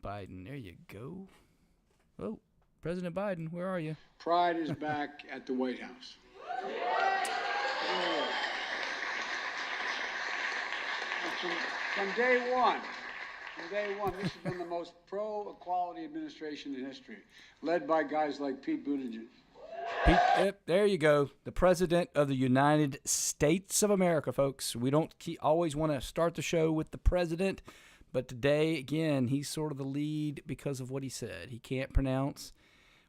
Biden. There you go. Oh, President Biden, where are you? Pride is back at the White House. From day one, this has been the most pro-equality administration in history, led by guys like Pete Buttigieg. There you go. The President of the United States of America, folks. We don't always want to start the show with the President, but today, again, he's sort of the lead because of what he said. He can't pronounce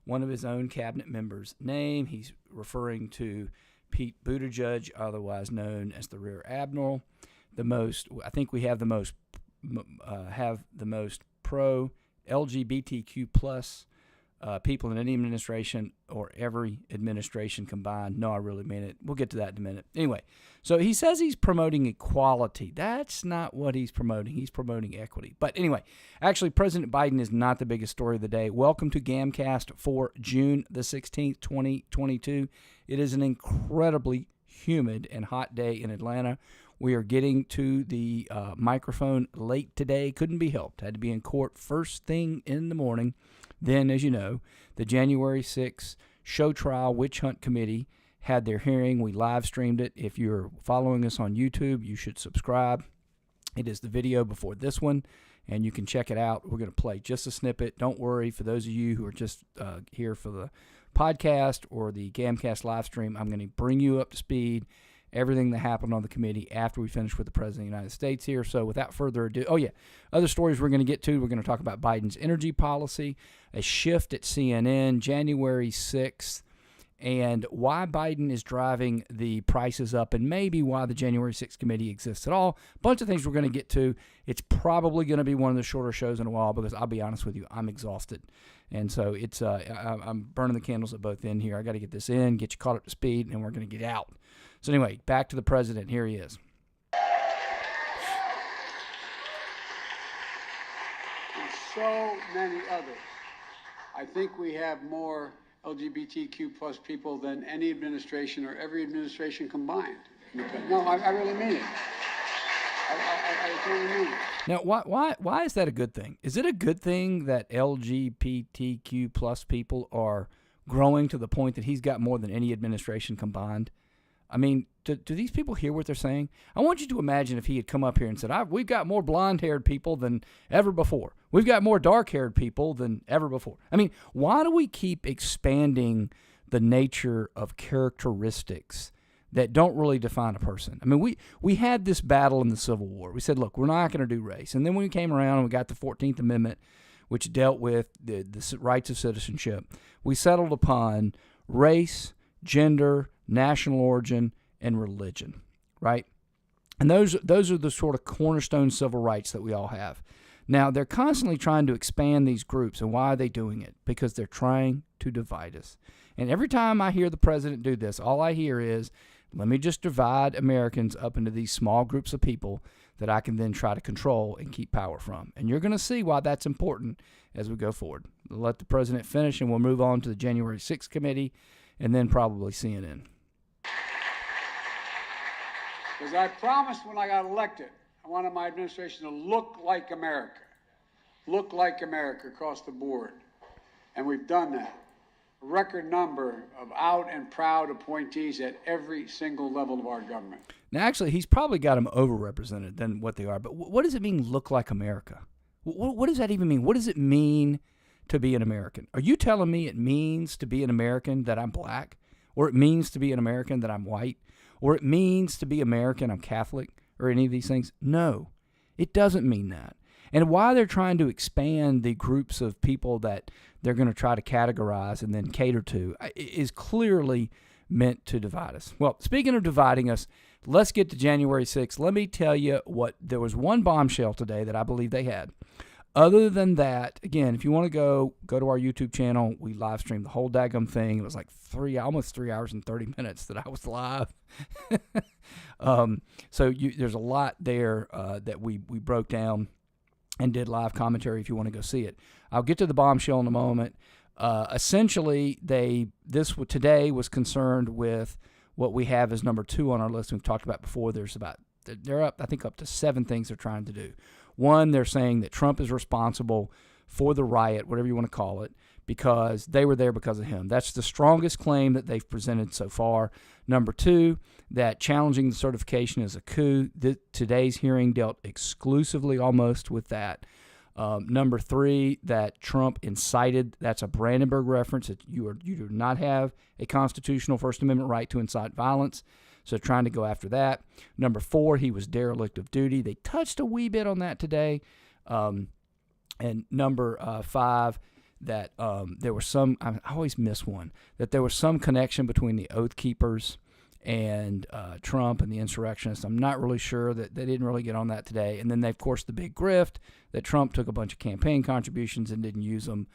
one of his own cabinet members' name. He's referring to Pete Buttigieg, otherwise known as the Rear Admiral. I think we have the most pro LGBTQ plus people in any administration or every administration combined. No, I really mean it. We'll get to that in a minute. Anyway, so he says he's promoting equality. That's not what he's promoting. He's promoting equity. But anyway, actually, President Biden is not the biggest story of the day. Welcome to GAMcast for June the 16th, 2022. It is an incredibly humid and hot day in Atlanta. We are getting to the microphone late today. Couldn't be helped. Had to be in court first thing in the morning. Then, as you know, the January 6th show trial witch hunt committee had their hearing. We live streamed it. If you're following us on YouTube, you should subscribe. It is the video before this one, and you can check it out. We're going to play just a snippet. Don't worry. For those of you who are just here for the podcast or the GAMcast live stream, I'm going to bring you up to speed. Everything that happened on the committee after we finish with the President of the United States here. So without further ado, other stories we're going to get to. We're going to talk about Biden's energy policy, a shift at CNN, January 6th, and why Biden is driving the prices up, and maybe why the January 6th committee exists at all. A bunch of things we're going to get to. It's probably going to be one of the shorter shows in a while because I'll be honest with you, I'm exhausted. And so it's I'm burning the candles at both ends here. I got to get this in, get you caught up to speed, and we're going to get out. So anyway, back to the President. Here he is. And so many others. I think we have more LGBTQ plus people than any administration or every administration combined. No, I really mean it. I really mean it. Now, why is that a good thing? Is it a good thing that LGBTQ plus people are growing to the point that he's got more than any administration combined? I mean, do these people hear what they're saying? I want you to imagine if he had come up here and said, we've got more blonde-haired people than ever before. We've got more dark-haired people than ever before. I mean, why do we keep expanding the nature of characteristics that don't really define a person? I mean, we had this battle in the Civil War. We said, look, we're not going to do race. And then when we came around and we got the 14th Amendment, which dealt with the rights of citizenship, we settled upon race, gender, national origin, and religion, right? And those are the sort of cornerstone civil rights that we all have. Now, they're constantly trying to expand these groups. And why are they doing it? Because they're trying to divide us. And every time I hear the president do this, all I hear is, let me just divide Americans up into these small groups of people that I can then try to control and keep power from. And you're going to see why that's important as we go forward. We'll let the president finish, and we'll move on to the January 6th committee and then probably CNN. Because I promised when I got elected, I wanted my administration to look like America across the board. And we've done that. A record number of out and proud appointees at every single level of our government. Now, actually, he's probably got them overrepresented than what they are. But what does it mean, look like America? What does that even mean? What does it mean to be an American? Are you telling me it means to be an American that I'm black? Or it means to be an American that I'm white? Or it means to be American I'm Catholic? Or any of these things? No, it doesn't mean that. And why they're trying to expand the groups of people that they're going to try to categorize and then cater to is clearly meant to divide us. Well, speaking of dividing us, let's get to January 6th. Let me tell you there was one bombshell today that I believe they had. Other than that, again, if you want to go to our YouTube channel. We live streamed the whole daggum thing. It was like almost 3 hours and 30 minutes that I was live. So there's a lot there that we broke down and did live commentary if you want to go see it. I'll get to the bombshell in a moment. Essentially, today was concerned with what we have as number 2 on our list. We've talked about before. They're up, I think, up to 7 things they're trying to do. One, they're saying that Trump is responsible for the riot, whatever you want to call it, because they were there because of him. That's the strongest claim that they've presented so far. Number 2, that challenging the certification is a coup. Today's hearing dealt exclusively almost with that. Number 3, that Trump incited. That's a Brandenburg reference. That you do not have a constitutional First Amendment right to incite violence. So trying to go after that. Number 4, he was derelict of duty. They touched a wee bit on that today. And number 5, that there was some, I always miss one, that there was some connection between the Oath Keepers and Trump and the insurrectionists. I'm not really sure. That they didn't really get on that today. And then, of course, the big grift that Trump took a bunch of campaign contributions and didn't use them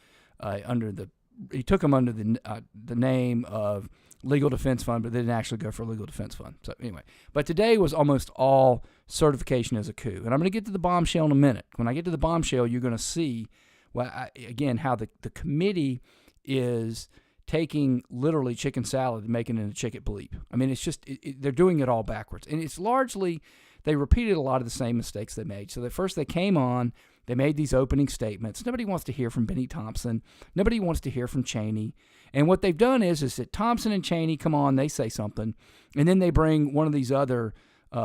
he took them under the name of Legal Defense Fund, but they didn't actually go for a Legal Defense Fund. So anyway, but today was almost all certification as a coup. And I'm going to get to the bombshell in a minute. When I get to the bombshell, you're going to see, again, how the committee is taking literally chicken salad and making it a chicken bleep. I mean, it's just, they're doing it all backwards. And it's largely, they repeated a lot of the same mistakes they made. So first they came on, they made these opening statements. Nobody wants to hear from Benny Thompson. Nobody wants to hear from Cheney. And what they've done is that Thompson and Cheney come on, they say something, and then they bring one of these other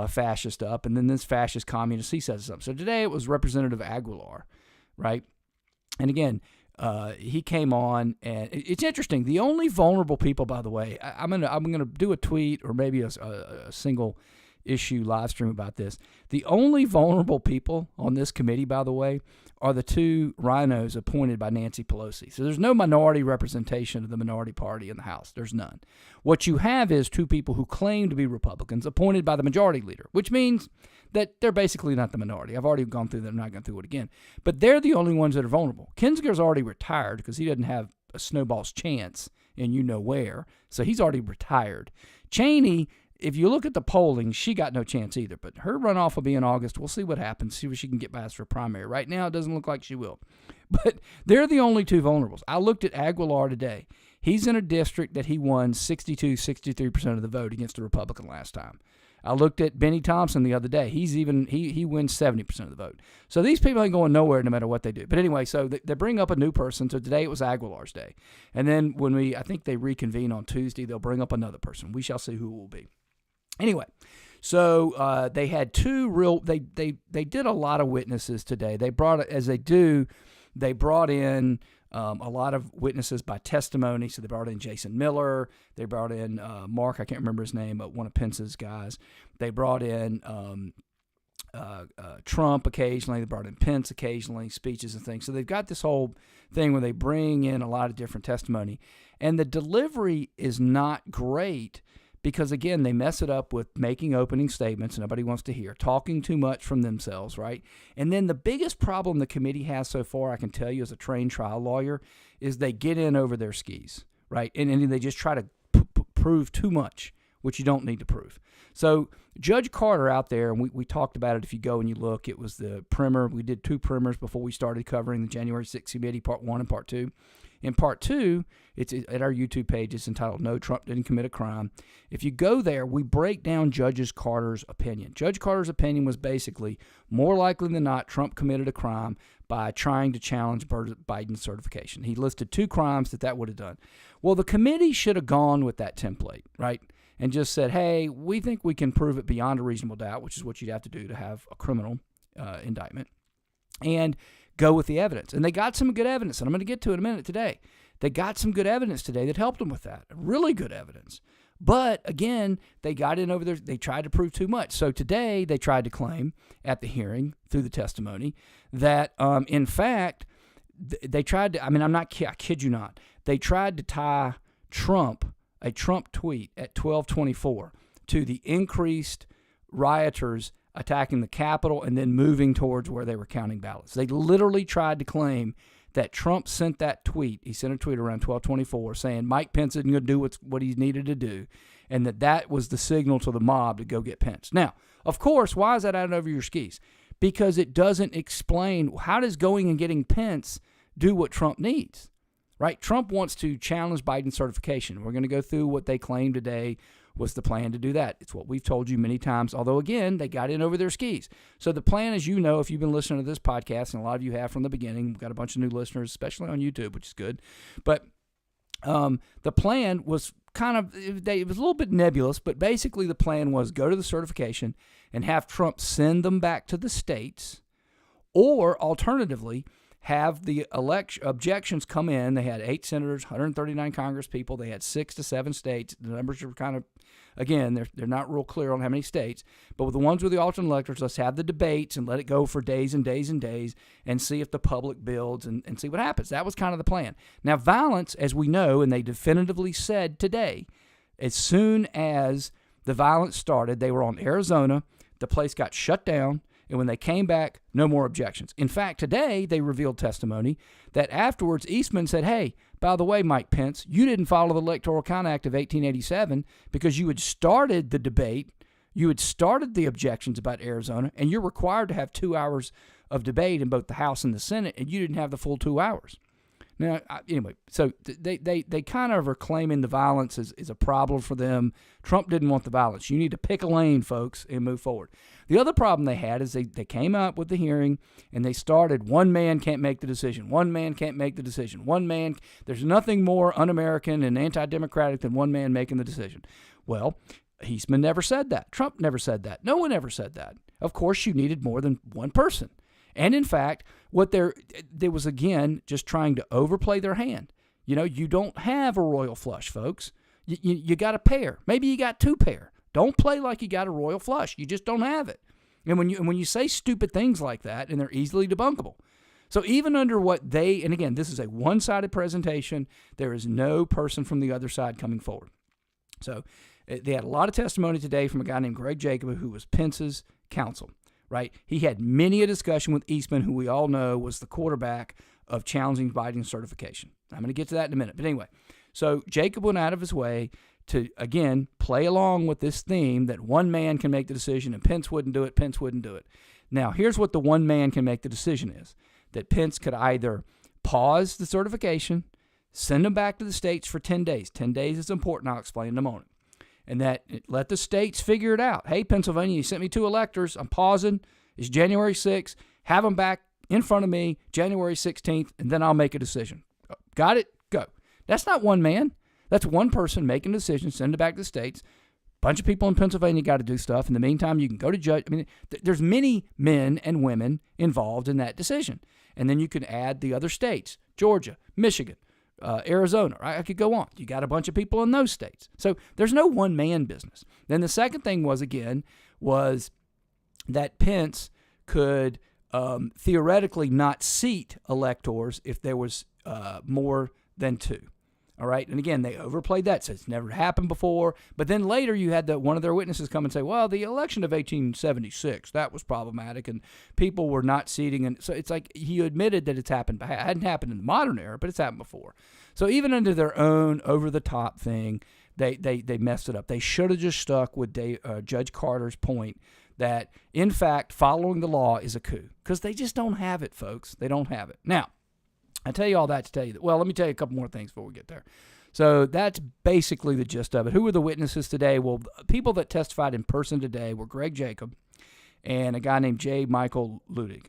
fascists up, and then this fascist communist, he says something. So today it was Representative Aguilar, right? And again, he came on, and it's interesting. The only vulnerable people, by the way, I'm gonna do a tweet or maybe a single issue live stream about this. The only vulnerable people on this committee, by the way, are the 2 rhinos appointed by Nancy Pelosi. So there's no minority representation of the minority party in the House. There's none. What you have is 2 people who claim to be Republicans appointed by the majority leader, which means that they're basically not the minority. I've already gone through that. I'm not going through it again. But they're the only ones that are vulnerable. Kinzinger's already retired because he doesn't have a snowball's chance in you know where. So he's already retired. Cheney, if you look at the polling, she got no chance either. But her runoff will be in August. We'll see what happens, see if she can get past her primary. Right now, it doesn't look like she will. But they're the only 2 vulnerables. I looked at Aguilar today. He's in a district that he won 63% of the vote against a Republican last time. I looked at Benny Thompson the other day. He wins 70% of the vote. So these people ain't going nowhere no matter what they do. But anyway, so they bring up a new person. So today it was Aguilar's day. And then I think they reconvene on Tuesday, they'll bring up another person. We shall see who it will be. Anyway, so they had 2 real. They did a lot of witnesses today. They brought in a lot of witnesses by testimony. So they brought in Jason Miller. They brought in Mark. I can't remember his name, but one of Pence's guys. They brought in Trump occasionally. They brought in Pence occasionally, speeches and things. So they've got this whole thing where they bring in a lot of different testimony, and the delivery is not great. Because, again, they mess it up with making opening statements nobody wants to hear, talking too much from themselves, right? And then the biggest problem the committee has so far, I can tell you as a trained trial lawyer, is they get in over their skis, right? And they just try to prove too much, which you don't need to prove. So Judge Carter out there, and we talked about it if you go and you look, it was the primer. We did 2 primers before we started covering the January 6th committee, Part 1 and Part 2. In Part 2, it's at our YouTube page. It's entitled No, Trump Didn't Commit a Crime. If you go there, we break down Judge Carter's opinion. Judge Carter's opinion was basically, more likely than not, Trump committed a crime by trying to challenge Biden's certification. He listed 2 crimes that would have done. Well, the committee should have gone with that template, right? And just said, hey, we think we can prove it beyond a reasonable doubt, which is what you'd have to do to have a criminal indictment, and go with the evidence. And they got some good evidence, and I'm going to get to it in a minute today. They got some good evidence today that helped them with that, really good evidence. But, again, they got in over there. They tried to prove too much. So today they tried to claim at the hearing through the testimony that, in fact, they tried to, I kid you not, they tried to tie a Trump tweet at 12:24 to the increased rioters attacking the Capitol and then moving towards where they were counting ballots. They literally tried to claim that Trump sent that tweet. He sent a tweet around 12:24 saying Mike Pence isn't going to do what he needed to do, and that was the signal to the mob to go get Pence. Now, of course, why is that out over your skis? Because it doesn't explain how does going and getting Pence do what Trump needs, right? Trump wants to challenge Biden's certification. We're going to go through what they claim today, was the plan to do that. It's what we've told you many times, although, again, they got in over their skis. So the plan, as you know, if you've been listening to this podcast, and a lot of you have from the beginning, we've got a bunch of new listeners, especially on YouTube, which is good. But the plan was it was a little bit nebulous, but basically the plan was go to the certification and have Trump send them back to the states, or alternatively, have the objections come in. They had 8 senators, 139 Congress people. They had 6 to 7 states. The numbers are kind of, again, they're not real clear on how many states. But with the ones with the alternate electors, let's have the debates and let it go for days and days and days and see if the public builds and see what happens. That was kind of the plan. Now, violence, as we know, and they definitively said today, as soon as the violence started, they were on Arizona. The place got shut down. And when they came back, no more objections. In fact, today they revealed testimony that afterwards Eastman said, hey, by the way, Mike Pence, you didn't follow the Electoral Count Act of 1887 because you had started the debate, you had started the objections about Arizona, and you're required to have 2 hours of debate in both the House and the Senate, and you didn't have the full 2 hours. Now, anyway, so they kind of are claiming the violence is a problem for them. Trump didn't want the violence. You need to pick a lane, folks, and move forward. The other problem they had is they came up with the hearing, and they started, one man can't make the decision. One man can't make the decision. One man, there's nothing more un-American and anti-democratic than one man making the decision. Well, Eastman never said that. Trump never said that. No one ever said that. Of course, you needed more than one person. And in fact, there was, again, just trying to overplay their hand. You know, you don't have a royal flush, folks. You got a pair. Maybe you got 2 pair. Don't play like you got a royal flush. You just don't have it. And when you say stupid things like that, and they're easily debunkable. So even under what and again, this is a one-sided presentation, there is no person from the other side coming forward. So they had a lot of testimony today from a guy named Greg Jacob, who was Pence's counsel. Right? He had many a discussion with Eastman, who we all know was the quarterback of challenging Biden's certification. I'm going to get to that in a minute. But anyway, so Jacob went out of his way to, again, play along with this theme that one man can make the decision and Pence wouldn't do it, Pence wouldn't do it. Now, here's what the one man can make the decision is, that Pence could either pause the certification, send them back to the states for 10 days. 10 days is important. I'll explain in a moment. And that let the states figure it out. Hey, Pennsylvania, you sent me 2 electors. I'm pausing. It's January 6th. Have them back in front of me January 16th, and then I'll make a decision. Got it? Go. That's not one man. That's one person making a decision, send it back to the states. Bunch of people in Pennsylvania got to do stuff. In the meantime, you can go to judge. I mean, there's many men and women involved in that decision. And then you can add the other states, Georgia, Michigan, Arizona, right? I could go on. You got a bunch of people in those states. So there's no one-man business. Then the second thing was that Pence could theoretically not seat electors if there was more than 2. All right. And again, they overplayed that. So it's never happened before. But then later you had one of their witnesses come and say, well, the election of 1876, that was problematic and people were not seating. And so it's like he admitted that it's happened. It hadn't happened in the modern era, but it's happened before. So even under their own over-the-top thing, they messed it up. They should have just stuck with Judge Carter's point that, in fact, following the law is a coup, because they just don't have it, folks. They don't have it. Now, I tell you all that to tell you that. Well, let me tell you a couple more things before we get there. So that's basically the gist of it. Who were the witnesses today? Well, people that testified in person today were Greg Jacob and a guy named J. Michael Ludig.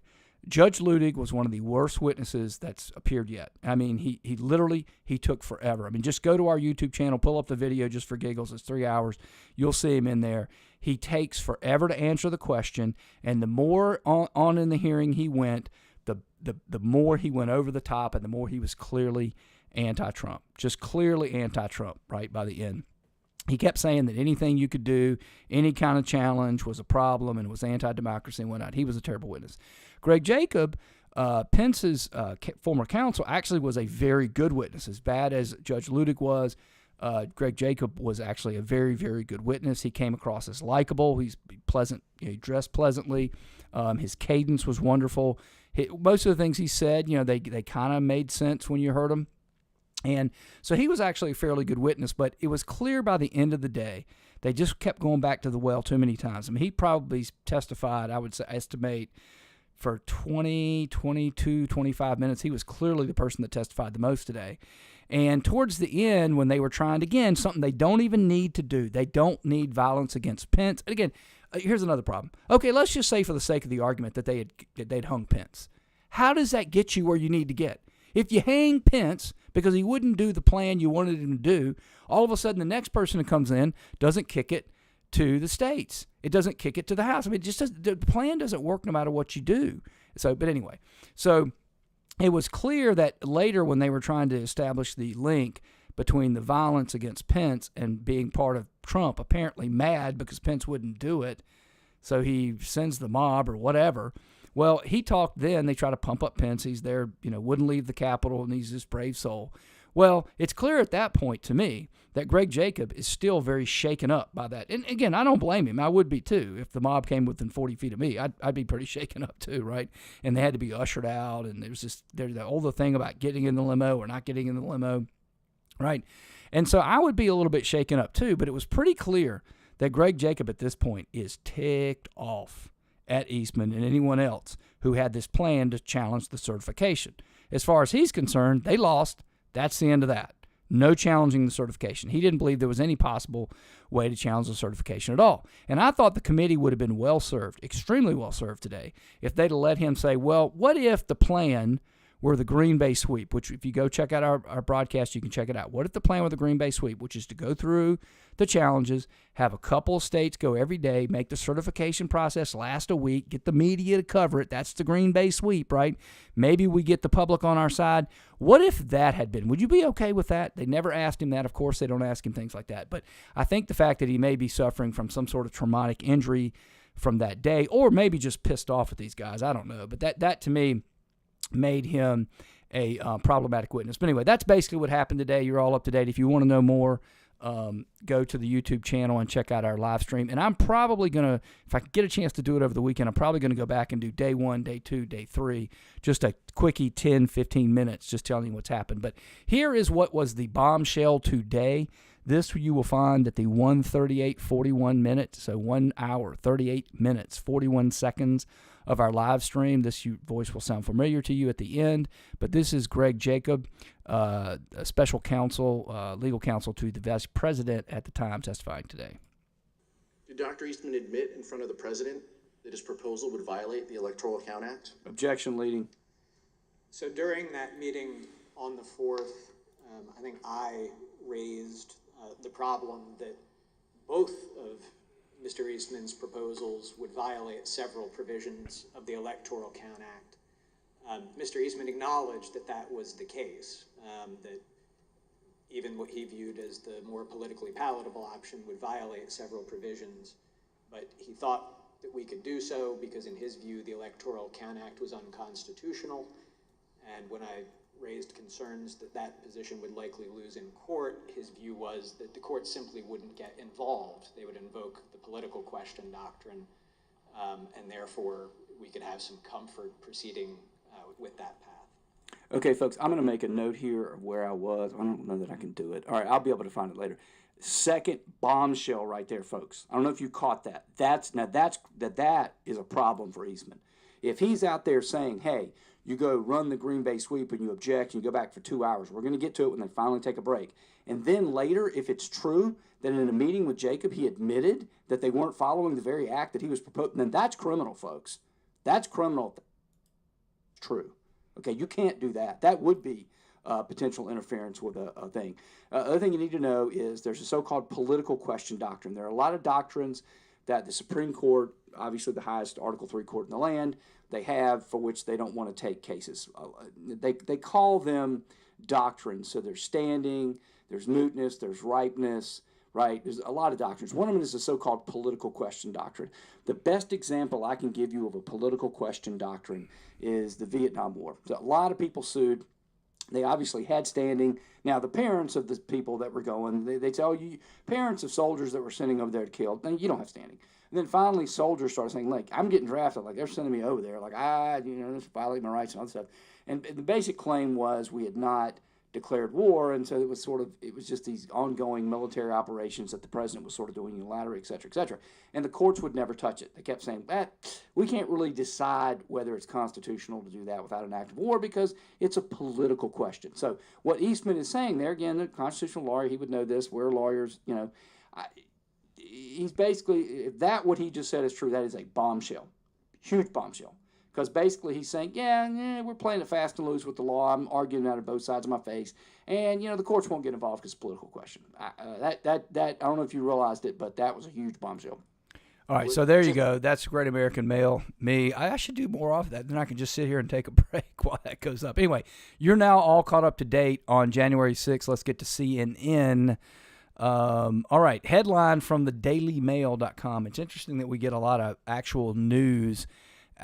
Judge Ludig was one of the worst witnesses that's appeared yet. I mean, he literally took forever. I mean, just go to our YouTube channel, pull up the video just for giggles. It's 3 hours. You'll see him in there. He takes forever to answer the question, and the more on in the hearing he went, the more he went over the top and the more he was clearly anti-Trump, just clearly anti-Trump, right, by the end. He kept saying that anything you could do, any kind of challenge was a problem and was anti-democracy and whatnot. He was a terrible witness. Greg Jacob, Pence's former counsel, actually was a very good witness. As bad as Judge Ludig was, Greg Jacob was actually a very, very good witness. He came across as likable. He's pleasant. He dressed pleasantly. His cadence was wonderful. Most of the things he said, they kind of made sense when you heard them. And so he was actually a fairly good witness, but it was clear by the end of the day, they just kept going back to the well too many times. I mean, he probably testified, I would estimate, for 20, 22, 25 minutes. He was clearly the person that testified the most today. And towards the end, when they were trying to, again, something they don't even need to do, they don't need violence against Pence. And again, here's another problem. Okay, let's just say for the sake of the argument that they'd hung Pence. How does that get you where you need to get? If you hang Pence because he wouldn't do the plan you wanted him to do, all of a sudden the next person that comes in doesn't kick it to the states. It doesn't kick it to the House. I mean, it just the plan doesn't work no matter what you do. So, but anyway, so it was clear that later when they were trying to establish the link between the violence against Pence and being part of Trump, apparently mad because Pence wouldn't do it, so he sends the mob or whatever. Well, he talked then. They try to pump up Pence. He's there, wouldn't leave the Capitol, and he's this brave soul. Well, it's clear at that point to me that Greg Jacob is still very shaken up by that. And again, I don't blame him. I would be too. If the mob came within 40 feet of me, I'd be pretty shaken up too, right? And they had to be ushered out, and there's the whole thing about getting in the limo or not getting in the limo, right? And so I would be a little bit shaken up too, but it was pretty clear that Greg Jacob at this point is ticked off at Eastman and anyone else who had this plan to challenge the certification. As far as he's concerned, they lost. That's the end of that. No challenging the certification. He didn't believe there was any possible way to challenge the certification at all. And I thought the committee would have been well served, extremely well served today, if they'd have let him say, well, what if the plan were the Green Bay sweep, which if you go check out our broadcast, you can check it out. What if the plan were the Green Bay sweep, which is to go through the challenges, have a couple of states go every day, make the certification process last a week, get the media to cover it. That's the Green Bay sweep, right? Maybe we get the public on our side. What if that had been? Would you be okay with that? They never asked him that. Of course, they don't ask him things like that. But I think the fact that he may be suffering from some sort of traumatic injury from that day, or maybe just pissed off at these guys, I don't know. But that to me made him a problematic witness. But anyway, that's basically what happened today. You're all up to date. If you want to know more, go to the YouTube channel and check out our live stream. And I'm probably going to, if I can get a chance to do it over the weekend, I'm probably going to go back and do day 1, day 2, day 3, just a quickie 10, 15 minutes, just telling you what's happened. But here is what was the bombshell today. This you will find at the 1:38:41 minutes, so 1 hour, 38 minutes, 41 seconds of our live stream. This voice will sound familiar to you at the end, but this is Greg Jacob, a special counsel, legal counsel to the vice president at the time, testifying today. Did Dr. Eastman admit in front of the president that his proposal would violate the Electoral Count Act? Objection, leading. So during that meeting on the 4th, I think I raised the problem that both of Mr. Eastman's proposals would violate several provisions of the Electoral Count Act. Mr. Eastman acknowledged that that was the case, that even what he viewed as the more politically palatable option would violate several provisions, but he thought that we could do so because in his view the Electoral Count Act was unconstitutional, and when I raised concerns that that position would likely lose in court, his view was that the court simply wouldn't get involved. They would invoke the political question doctrine, and therefore we could have some comfort proceeding with that path. Okay, folks, I'm going to make a note here of where I was. I don't know that I can do it. All right, I'll be able to find it later. Second bombshell right there, folks. I don't know if you caught that. That is a problem for Eastman. If he's out there saying, hey, you go run the Green Bay sweep and you object and you go back for 2 hours. We're going to get to it when they finally take a break. And then later, if it's true that in a meeting with Jacob, he admitted that they weren't following the very act that he was proposing, then that's criminal, folks. That's criminal. True. Okay, you can't do that. That would be potential interference with a thing. Other thing you need to know is there's a so-called political question doctrine. There are a lot of doctrines that the Supreme Court, obviously the highest Article III court in the land, they have for which they don't want to take cases. They call them doctrines. So there's standing, there's mootness, there's ripeness, right? There's a lot of doctrines. One of them is the so-called political question doctrine. The best example I can give you of a political question doctrine is the Vietnam War. So a lot of people sued. They obviously had standing. Now, the parents of the people that were going, they tell you, parents of soldiers that were sending over there to kill, then you don't have standing. And then finally, soldiers started saying, like, I'm getting drafted. Like, they're sending me over there. Like, this violate my rights and all that stuff. And the basic claim was we had not declared war, and so it was just these ongoing military operations that the president was sort of doing unilaterally, et cetera, et cetera. And the courts would never touch it. They kept saying, we can't really decide whether it's constitutional to do that without an act of war because it's a political question. So what Eastman is saying there, again, the constitutional lawyer, he would know this. We're lawyers, he's basically, if what he just said is true, that is a bombshell, huge bombshell. Because basically he's saying, we're playing it fast and loose with the law. I'm arguing out of both sides of my face. And, the courts won't get involved because it's a political question. I don't know if you realized it, but that was a huge bombshell. All right, so there you go. That's Great American Mail. Me, I should do more of that. Then I can just sit here and take a break while that goes up. Anyway, you're now all caught up to date on January 6th. Let's get to CNN. All right, headline from thedailymail.com. It's interesting that we get a lot of actual news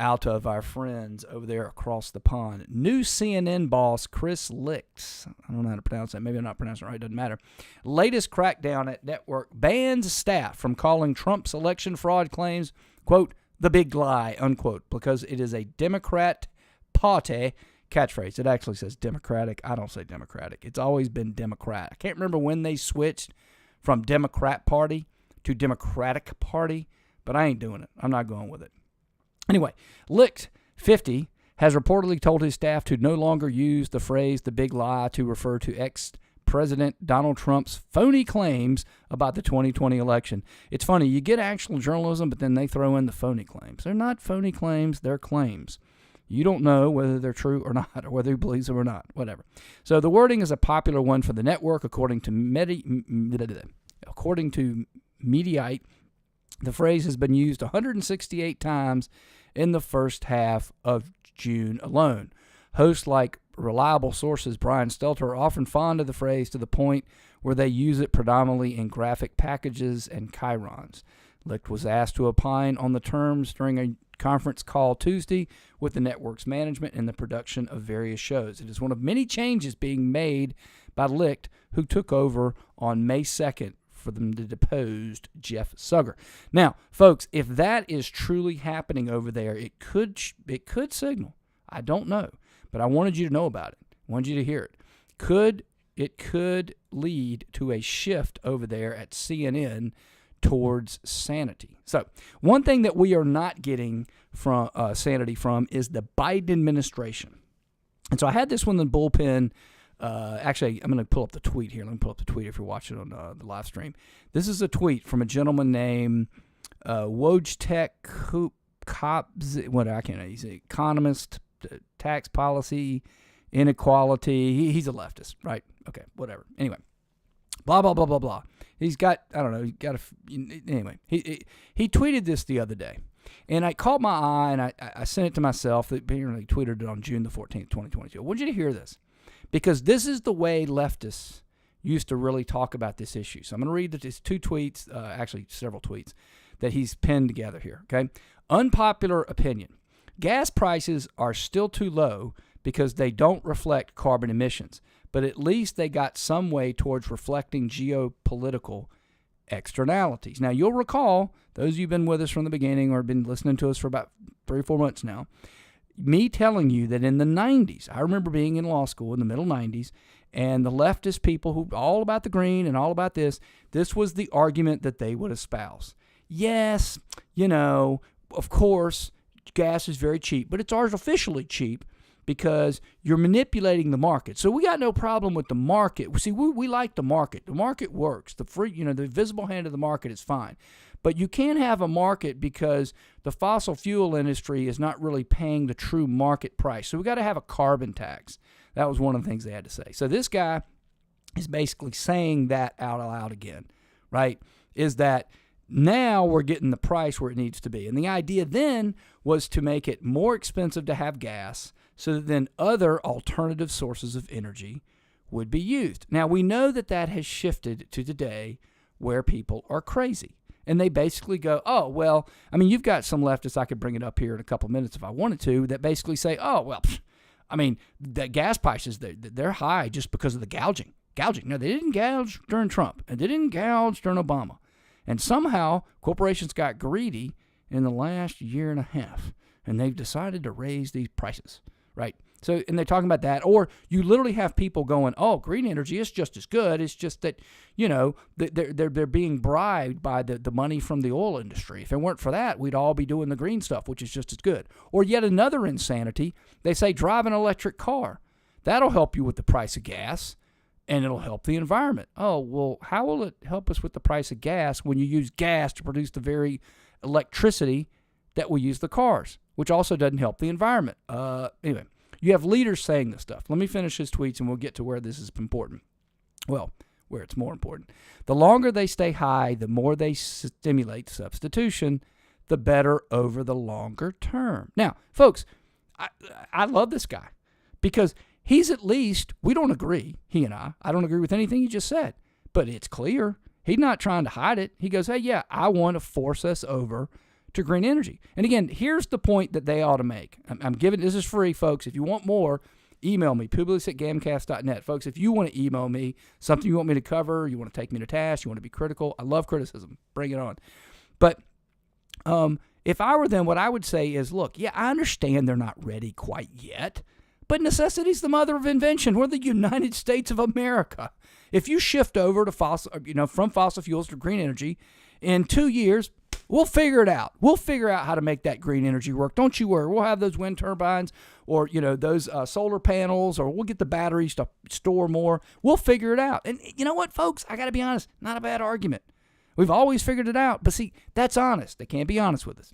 out of our friends over there across the pond. New CNN boss Chris Licht, I don't know how to pronounce that. Maybe I'm not pronouncing it right. Doesn't matter. Latest crackdown at network bans staff from calling Trump's election fraud claims, quote, the big lie, unquote, because it is a Democrat party catchphrase. It actually says Democratic. I don't say Democratic. It's always been Democrat. I can't remember when they switched from Democrat Party to Democratic Party, but I ain't doing it. I'm not going with it. Anyway, Licht, 50, has reportedly told his staff to no longer use the phrase the big lie to refer to ex-President Donald Trump's phony claims about the 2020 election. It's funny, you get actual journalism, but then they throw in the phony claims. They're not phony claims, they're claims. You don't know whether they're true or not, or whether he believes them or not, whatever. So the wording is a popular one for the network, according to Mediaite. The phrase has been used 168 times in the first half of June alone. Hosts like reliable sources Brian Stelter are often fond of the phrase to the point where they use it predominantly in graphic packages and chyrons. Licht was asked to opine on the terms during a conference call Tuesday with the network's management and the production of various shows. It is one of many changes being made by Licht, who took over on May 2nd for them to deposed Jeff Sugger. Now, folks, if that is truly happening over there, it could signal. I don't know, but I wanted you to know about it. I wanted you to hear it. It could lead to a shift over there at CNN towards sanity. So, one thing that we are not getting from sanity from is the Biden administration. And so I had this one in the bullpen. Actually, I'm going to pull up the tweet here. Let me pull up the tweet if you're watching on the live stream. This is a tweet from a gentleman named Wojtek Kopz, what I can't know. He's an economist, tax policy, inequality. He's a leftist, right? Okay, whatever. Anyway, blah, blah, blah, blah, blah. He's got, I don't know, anyway. He tweeted this the other day. And I caught my eye, and I sent it to myself. Apparently tweeted it on June the 14th, 2022. I want you to hear this, because this is the way leftists used to really talk about this issue. So I'm going to read his two tweets, actually several tweets, that he's pinned together here, okay? Unpopular opinion. Gas prices are still too low because they don't reflect carbon emissions, but at least they got some way towards reflecting geopolitical externalities. Now, you'll recall, those of you who've been with us from the beginning or been listening to us for about 3 or 4 months now, me telling you that in the 90s, I remember being in law school in the middle 90s, and the leftist people who all about the green and all about this was the argument that they would espouse. Yes, of course, gas is very cheap, but it's artificially cheap because you're manipulating the market. So we got no problem with the market. See, we like the market. The market works. The visible hand of the market is fine. But you can't have a market because the fossil fuel industry is not really paying the true market price. So we got to have a carbon tax. That was one of the things they had to say. So this guy is basically saying that out loud again, right? Is that now we're getting the price where it needs to be. And the idea then was to make it more expensive to have gas so that then other alternative sources of energy would be used. Now, we know that has shifted to today where people are crazy. And they basically go, oh, well, I mean, you've got some leftists, I could bring it up here in a couple of minutes if I wanted to, that basically say, oh, well, I mean, the gas prices, they're high just because of the gouging. No, they didn't gouge during Trump, and they didn't gouge during Obama. And somehow corporations got greedy in the last year and a half, and they've decided to raise these prices, right? So, and they're talking about that. Or you literally have people going, oh, green energy is just as good. It's just that, they're being bribed by the money from the oil industry. If it weren't for that, we'd all be doing the green stuff, which is just as good. Or yet another insanity, they say drive an electric car. That'll help you with the price of gas, and it'll help the environment. Oh, well, how will it help us with the price of gas when you use gas to produce the very electricity that we use the cars, which also doesn't help the environment? Anyway, you have leaders saying this stuff. Let me finish his tweets, and we'll get to where this is important. Well, where it's more important. The longer they stay high, the more they stimulate substitution, the better over the longer term. Now, folks, I love this guy because he's at least, we don't agree, he and I don't agree with anything he just said, but it's clear. He's not trying to hide it. He goes, hey, yeah, I want to force us over to green energy. And again, here's the point that they ought to make. I'm giving, this is free, folks. If you want more, email me, publius@GAMcast.net. Folks, if you want to email me something you want me to cover, you want to take me to task, you want to be critical, I love criticism. Bring it on. But if I were them, what I would say is, look, yeah, I understand they're not ready quite yet, but necessity's the mother of invention. We're the United States of America. If you shift over to from fossil fuels to green energy, in 2 years, we'll figure it out. We'll figure out how to make that green energy work. Don't you worry. We'll have those wind turbines or, those solar panels, or we'll get the batteries to store more. We'll figure it out. And you know what, folks? I got to be honest, not a bad argument. We've always figured it out. But see, that's honest. They can't be honest with us.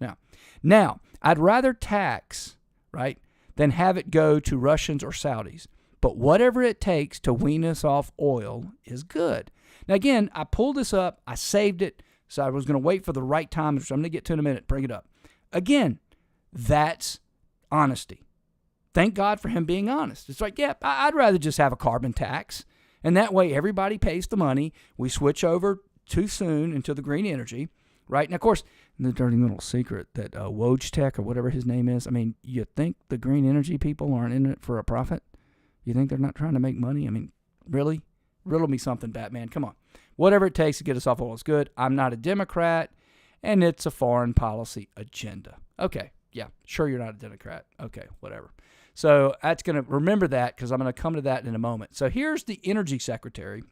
Now, I'd rather tax, right, than have it go to Russians or Saudis. But whatever it takes to wean us off oil is good. Now, again, I pulled this up. I saved it. So I was going to wait for the right time, which I'm going to get to in a minute. Bring it up. Again, that's honesty. Thank God for him being honest. It's like, yeah, I'd rather just have a carbon tax. And that way everybody pays the money. We switch over too soon into the green energy, right? And, of course, the dirty little secret that Wojtek or whatever his name is, I mean, you think the green energy people aren't in it for a profit? You think they're not trying to make money? I mean, really? Riddle me something, Batman. Come on. Whatever it takes to get us off oil is good. I'm not a Democrat, and it's a foreign policy agenda. Okay, yeah, sure you're not a Democrat. Okay, whatever. So that's going to remember that because I'm going to come to that in a moment. So here's the Energy Secretary,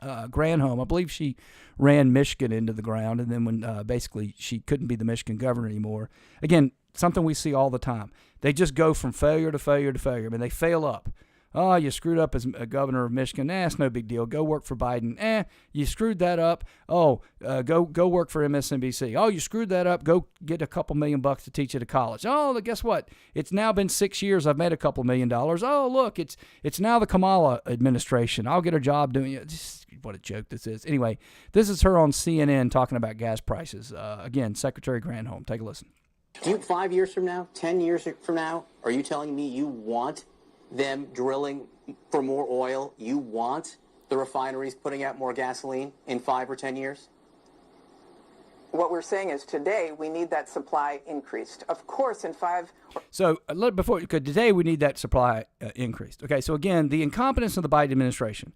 Granholm. I believe she ran Michigan into the ground, and then when basically she couldn't be the Michigan governor anymore. Again, something we see all the time. They just go from failure to failure to failure. I mean, they fail up. Oh, you screwed up as a governor of Michigan. It's no big deal. Go work for Biden. You screwed that up. Oh, go work for MSNBC. Oh, you screwed that up. Go get a couple $1 million to teach at a college. Oh, guess what? It's now been 6 years. I've made a couple $1 million. Oh, look, it's now the Kamala administration. I'll get a job doing it. Just, what a joke this is. Anyway, this is her on CNN talking about gas prices. Again, Secretary Granholm. Take a listen. 5 years from now, 10 years from now, are you telling me you want them drilling for more oil? You want the refineries putting out more gasoline in 5 or 10 years? What we're saying is today we need that supply increased. Of course, in 5. So today we need that supply increased. Okay, so again, the incompetence of the Biden administration.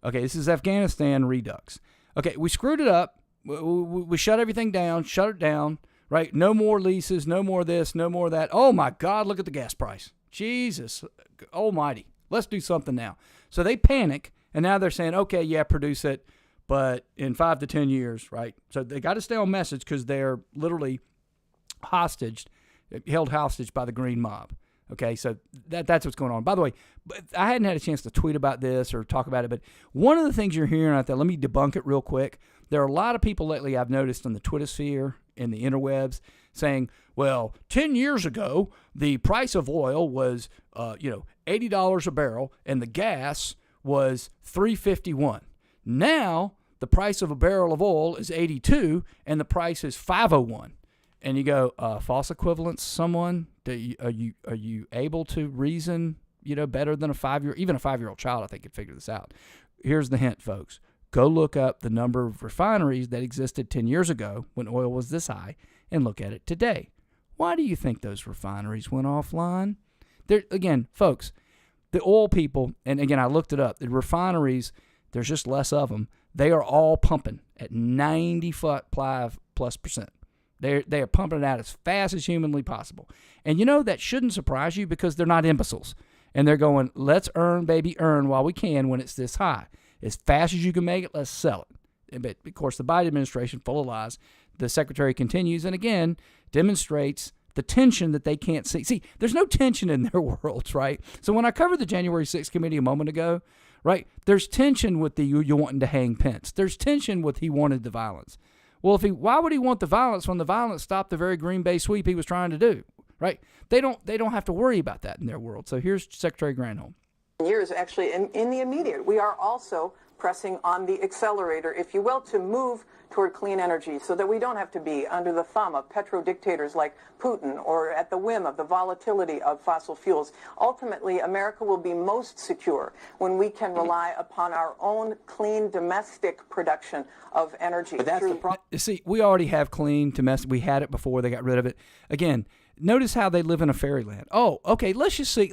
Okay, this is Afghanistan redux. Okay, we screwed it up. We shut everything down, shut it down, right? No more leases, no more this, no more that. Oh my God, look at the gas price. Jesus almighty. Let's do something now. So they panic, and now they're saying, okay, yeah, produce it, but in 5 to 10 years, right? So they got to stay on message because they're literally held hostage by the green mob. Okay, so that's what's going on. By the way, I hadn't had a chance to tweet about this or talk about it, but one of the things you're hearing out there, let me debunk it real quick. There are a lot of people lately I've noticed on the Twitter sphere, in the interwebs, saying, well, 10 years ago, the price of oil was, $80 a barrel, and the gas was $3.51. Now, the price of a barrel of oil is $82, and the price is $5.01. And you go, false equivalence, someone? Are you able to reason, better than even a 5-year-old child, I think, could figure this out. Here's the hint, folks. Go look up the number of refineries that existed 10 years ago when oil was this high and look at it today. Why do you think those refineries went offline? Again, folks, the oil people, and again, I looked it up, the refineries, there's just less of them. They are all pumping at 95+%. They are pumping it out as fast as humanly possible. And that shouldn't surprise you because they're not imbeciles. And they're going, let's earn, baby, earn while we can when it's this high. As fast as you can make it, let's sell it. But, of course, the Biden administration, full of lies. The secretary continues and, again, demonstrates the tension that they can't see. See, there's no tension in their worlds, right? So when I covered the January 6th committee a moment ago, right, there's tension with the you wanting to hang Pence. There's tension with he wanted the violence. Well, why would he want the violence when the violence stopped the very Green Bay sweep he was trying to do, right? They don't have to worry about that in their world. So here's Secretary Granholm. Years actually in the immediate. We are also pressing on the accelerator, if you will, to move toward clean energy so that we don't have to be under the thumb of petro-dictators like Putin or at the whim of the volatility of fossil fuels. Ultimately, America will be most secure when we can rely upon our own clean domestic production of energy. But that's the problem. See, we already have clean domestic. We had it before they got rid of it. Again, notice how they live in a fairyland. Oh, okay, let's just say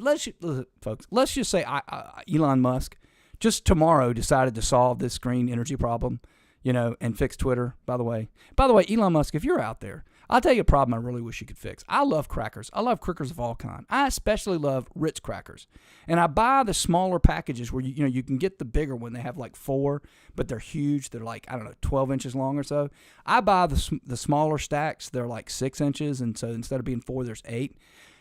Elon Musk just tomorrow decided to solve this green energy problem, and fix Twitter, by the way. By the way, Elon Musk, if you're out there, I'll tell you a problem I really wish you could fix. I love crackers. I love crackers of all kinds. I especially love Ritz crackers. And I buy the smaller packages where you can get the bigger one. They have like 4, but they're huge. They're like, 12 inches long or so. I buy the smaller stacks. They're like 6 inches, and so instead of being 4, there's 8.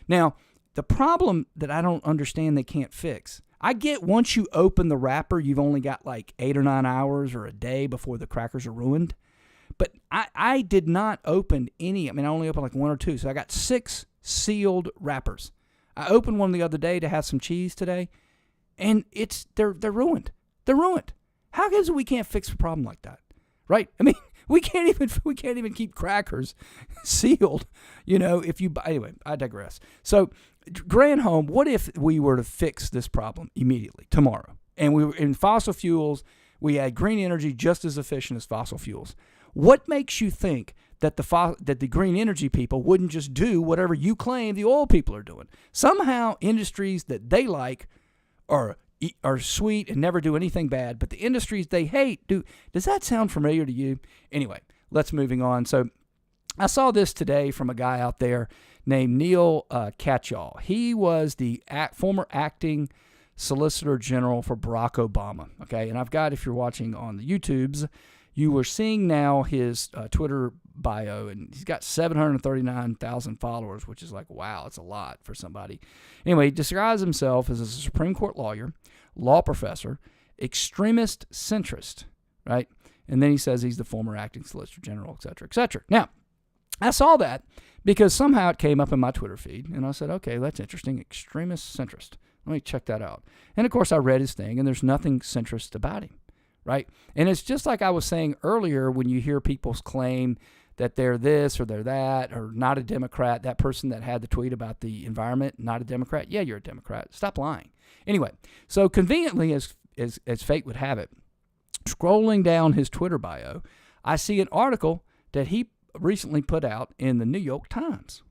Now, the problem that I don't understand they can't fix, I get once you open the wrapper, you've only got like 8 or 9 hours or a day before the crackers are ruined. But I did not open any. I only opened like 1 or 2. So I got 6 sealed wrappers. I opened one the other day to have some cheese today, and they're ruined. They're ruined. How is it we can't fix a problem like that? Right? We can't even keep crackers sealed. Anyway, I digress. So, Granholm, what if we were to fix this problem immediately, tomorrow? And we were in fossil fuels, we had green energy just as efficient as fossil fuels. What makes you think that the green energy people wouldn't just do whatever you claim the oil people are doing? Somehow industries that they like are sweet and never do anything bad, but the industries they hate do. Does that sound familiar to you? Anyway, let's moving on. So I saw this today from a guy out there named Neil Katyal. He was the former acting Solicitor General for Barack Obama. Okay, and I've got, if you're watching on the YouTubes, you were seeing now his Twitter bio, and he's got 739,000 followers, which is like, wow, it's a lot for somebody. Anyway, he describes himself as a Supreme Court lawyer, law professor, extremist centrist, right? And then he says he's the former acting Solicitor General, et cetera, et cetera. Now, I saw that because somehow it came up in my Twitter feed, and I said, okay, that's interesting, extremist centrist. Let me check that out. And, of course, I read his thing, and there's nothing centrist about him, right? And it's just like I was saying earlier when you hear people claim that they're this or they're that or not a Democrat. That person that had the tweet about the environment, not a Democrat. Yeah, you're a Democrat. Stop lying. Anyway, so conveniently, as fate would have it, scrolling down his Twitter bio, I see an article that he recently put out in the New York Times,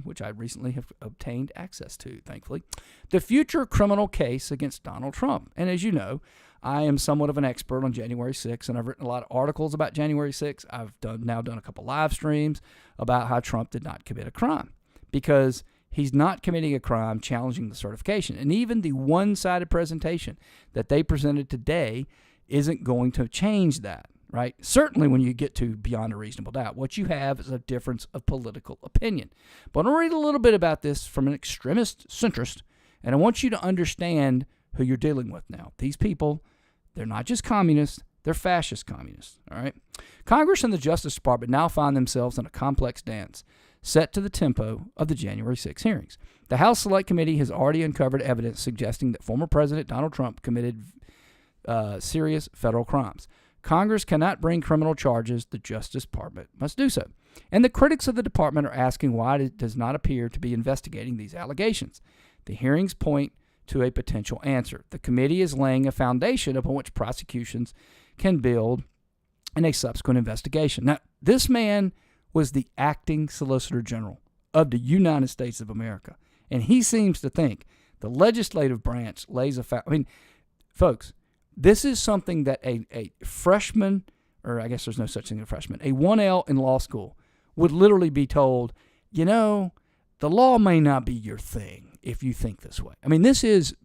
which I recently have obtained access to, thankfully. The future criminal case against Donald Trump. And as you know, I am somewhat of an expert on January 6th, and I've written a lot of articles about January 6th. I've now done a couple live streams about how Trump did not commit a crime because he's not committing a crime challenging the certification. And even the one-sided presentation that they presented today isn't going to change that, right? Certainly when you get to beyond a reasonable doubt. What you have is a difference of political opinion. But I'll read a little bit about this from an extremist centrist, and I want you to understand who you're dealing with now. These people, they're not just communists, they're fascist communists, all right? Congress and the Justice Department now find themselves in a complex dance set to the tempo of the January 6 hearings. The House Select Committee has already uncovered evidence suggesting that former President Donald Trump committed serious federal crimes. Congress cannot bring criminal charges. The Justice Department must do so. And the critics of the department are asking why it does not appear to be investigating these allegations. The hearings point to a potential answer. The committee is laying a foundation upon which prosecutions can build in a subsequent investigation. Now, this man was the acting Solicitor General of the United States of America, and he seems to think the legislative branch lays a foundation. Folks, this is something that a freshman, or I guess there's no such thing as a freshman, a 1L in law school would literally be told, the law may not be your thing. if you think this way. I mean, this is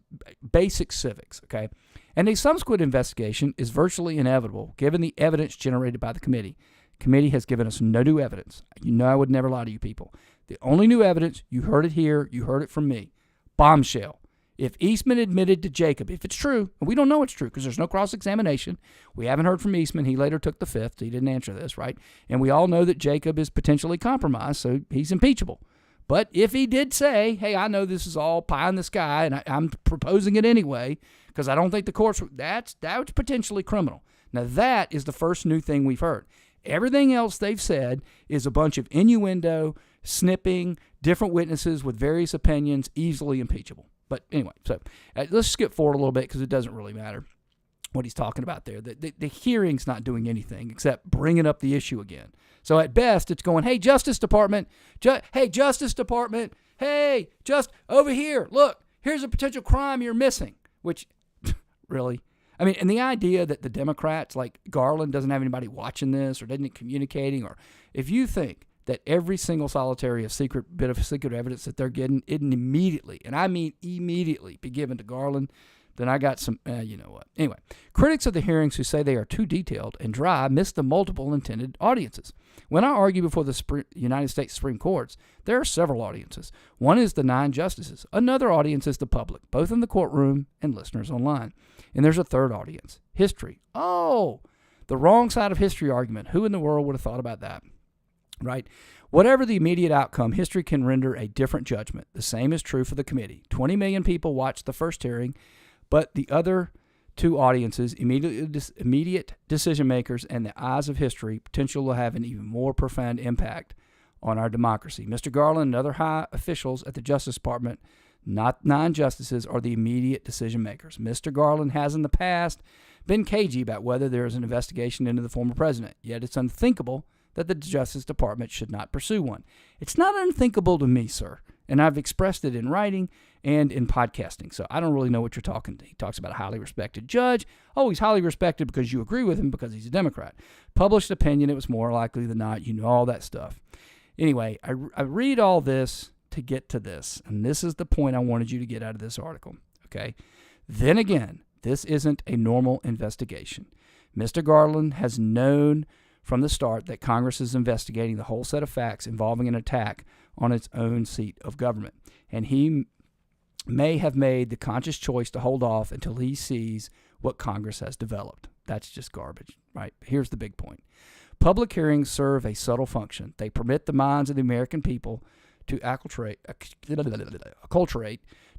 basic civics, okay? And a subsequent investigation is virtually inevitable given the evidence generated by the committee. The committee has given us no new evidence. You know I would never lie to you people. The only new evidence, you heard it here, you heard it from me, bombshell. If Eastman admitted to Jacob, if it's true, and we don't know it's true because there's no cross-examination, we haven't heard from Eastman. He later took the fifth. He didn't answer this, right? And we all know that Jacob is potentially compromised, so he's impeachable. But if he did say, hey, I know this is all pie in the sky, and I'm proposing it anyway because I don't think the courts, that's potentially criminal. Now, that is the first new thing we've heard. Everything else they've said is a bunch of innuendo, snipping, different witnesses with various opinions, easily impeachable. But anyway, so let's skip forward a little bit because it doesn't really matter what he's talking about there. The hearing's not doing anything except bringing up the issue again. So at best, it's going, hey, Justice Department, hey, Justice Department, hey, just over here, look, here's a potential crime you're missing, which, really? I mean, and the idea that the Democrats, like Garland, doesn't have anybody watching this or isn't communicating, or if you think that every single solitary bit of secret evidence that they're getting, it immediately, and I mean immediately, be given to Garland, then I got some, you know what. Anyway, critics of the hearings who say they are too detailed and dry miss the multiple intended audiences. When I argue before the United States Supreme Courts, there are several audiences. One is the 9 justices. Another audience is the public, both in the courtroom and listeners online. And there's a third audience, history. Oh, the wrong side of history argument. Who in the world would have thought about that? Right? Whatever the immediate outcome, history can render a different judgment. The same is true for the committee. 20 million people watched the first hearing, but the other two audiences, immediate decision makers and the eyes of history, potential to have an even more profound impact on our democracy. Mr. Garland and other high officials at the Justice Department, not 9 justices, are the immediate decision makers. Mr. Garland has in the past been cagey about whether there is an investigation into the former president, yet it's unthinkable that the Justice Department should not pursue one. It's not unthinkable to me, sir, and I've expressed it in writing and in podcasting, so I don't really know what you're talking to. He talks about a highly respected judge. Oh, he's highly respected because you agree with him because he's a Democrat. Published opinion, it was more likely than not. You know all that stuff. Anyway, I read all this to get to this, and this is the point I wanted you to get out of this article, okay? Then again, this isn't a normal investigation. Mr. Garland has known from the start that Congress is investigating the whole set of facts involving an attack on its own seat of government. And he may have made the conscious choice to hold off until he sees what Congress has developed. That's just garbage, right? Here's the big point. Public hearings serve a subtle function. They permit the minds of the American people to acculturate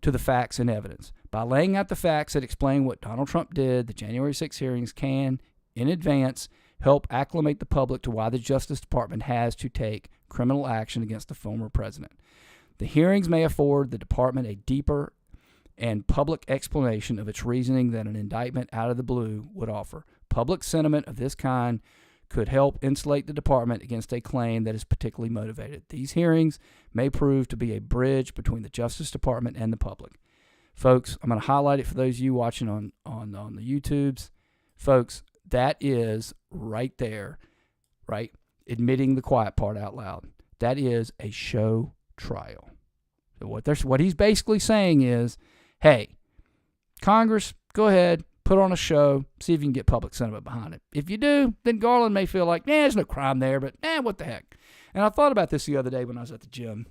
to the facts and evidence. By laying out the facts that explain what Donald Trump did, the January 6 hearings can, in advance, help acclimate the public to why the Justice Department has to take criminal action against the former president. The hearings may afford the department a deeper and public explanation of its reasoning than an indictment out of the blue would offer. Public sentiment of this kind could help insulate the department against a claim that is particularly motivated. These hearings may prove to be a bridge between the Justice Department and the public. Folks, I'm going to highlight it for those of you watching on the YouTubes. Folks, that is right there, right? Admitting the quiet part out loud. That is a show trial. So what he's basically saying is, hey, Congress, go ahead, put on a show, see if you can get public sentiment behind it. If you do, then Garland may feel like, there's no crime there, but what the heck? And I thought about this the other day when I was at the gym,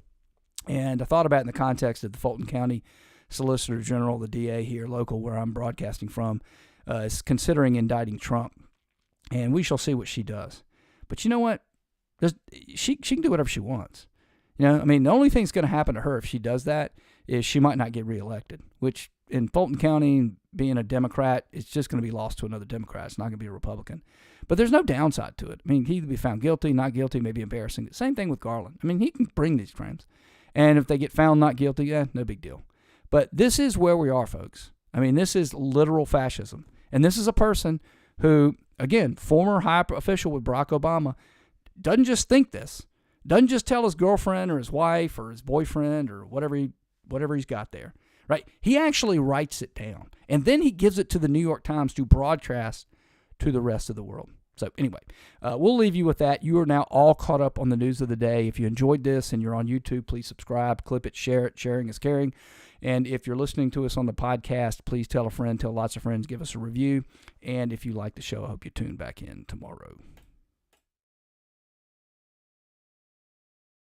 and I thought about it in the context of the Fulton County Solicitor General, the DA here, local, where I'm broadcasting from, is considering indicting Trump, and we shall see what she does. But you know what? She can do whatever she wants. You know, I mean, the only thing that's going to happen to her if she does that is she might not get reelected, which in Fulton County, being a Democrat, it's just going to be lost to another Democrat. It's not going to be a Republican. But there's no downside to it. I mean, he could be found guilty, not guilty, maybe embarrassing. Same thing with Garland. I mean, he can bring these crimes. And if they get found not guilty, no big deal. But this is where we are, folks. I mean, this is literal fascism. And this is a person who, again, former high official with Barack Obama, doesn't just think this. Doesn't just tell his girlfriend or his wife or his boyfriend or whatever he's got there. Right? He actually writes it down. And then he gives it to the New York Times to broadcast to the rest of the world. So anyway, we'll leave you with that. You are now all caught up on the news of the day. If you enjoyed this and you're on YouTube, please subscribe, clip it, share it. Sharing is caring. And if you're listening to us on the podcast, please tell a friend, tell lots of friends, give us a review. And if you like the show, I hope you tune back in tomorrow.